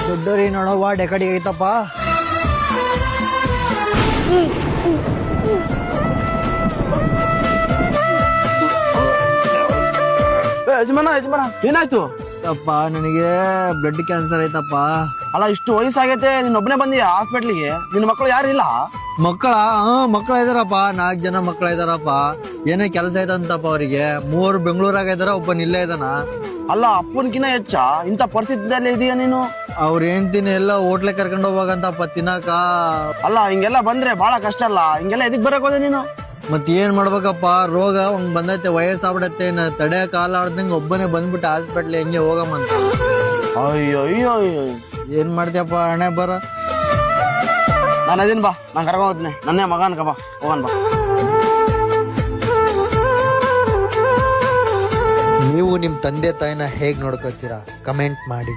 ದೊಡ್ಡೋರಿ ನೋಡವ್ವ ಡೆಕಡಿಗೆ ಐತಪ್ಪ. ಯಜಮಾನ ಏನಾಯ್ತು? ಅಪ್ಪ ನನಗೆ ಬ್ಲಡ್ ಕ್ಯಾನ್ಸರ್ ಐತಪ್ಪ. ಅಲ್ಲ ಇಷ್ಟು ವಯಸ್ಸಾಗೈತೆ, ನೀನ್ ಒಬ್ಬನೇ ಬಂದಿ ಹಾಸ್ಪಿಟ್ಲಿಗೆ? ನಿನ್ನ ಮಕ್ಕಳು ಯಾರು ಇಲ್ಲ? ಮಕ್ಕಳ ಇದಾರಪ್ಪ, 4 ಜನ ಮಕ್ಕಳ ಇದಾರಪ್ಪ. ಏನೇ ಕೆಲಸ ಐತಂತಪ್ಪ ಅವರಿಗೆ. 3 ಬೆಂಗಳೂರಾಗ ಇದಾರ, ಒಬ್ಬನ್ ಇಲ್ಲೇ ಇದಾನ. ಅಲ್ಲ ಅಪ್ಪನ್ಕಿನ ಹೆಚ್ಚ ಇಂಥ ಪರಿಸ್ಥಿತಿಯಲ್ಲಿ ಇದೀಯ ನೀನು? ಅವ್ರ ಏನ್ತೀನಿ ಎಲ್ಲ ಹೋಟ್ಲೆ ಕರ್ಕೊಂಡು ಹೋಗಂತಪ್ಪ ತಿನ್ನಾಕ. ಅಲ್ಲ ಹಿಂಗೆಲ್ಲ ಬಂದ್ರೆ ಬಹಳ ಕಷ್ಟ ಅಲ್ಲ, ಹಿಂಗೆಲ್ಲ ಎದಕ್ ಬರಕ್ ಹೋದೆ ನೀನು? ಮತ್ ಏನ್ ಮಾಡ್ಬೇಕಪ್ಪ, ರೋಗ ಹಂಗ್ ಬಂದೈತೆ, ವಯಸ್ಸಾಗ್ಬಿಡತ್ತೆ. ತಡೆ ಕಾಲ ಆಡ್ದಂಗ ಒಬ್ಬನೇ ಬಂದ್ಬಿಟ್ಟು ಹಾಸ್ಪಿಟ್ಲ್ ಹೆಂಗೆ ಹೋಗಮ್ಮಂತ. ಅಯ್ಯೋ ಅಯ್ಯೋ ಅಯ್ಯೋ, ಏನ್ ಮಾಡ್ತೀಯಪ್ಪ ಹಣೆ ಬರ. ನಾನು ಅದೀನಿ ಬಾ, ನಾನು ಕರ್ಕೊಂಡು ಹೋಗ್ತೀನಿ. ನನ್ನೇ ಮಗ ಅನ್ಕ ಬಾ, ಹೋಗನ್ ಬಾ. ನೀವು ನಿಮ್ ತಂದೆ ತಾಯಿನ ಹೇಗ್ ನೋಡ್ಕೋತೀರಾ ಕಮೆಂಟ್ ಮಾಡಿ.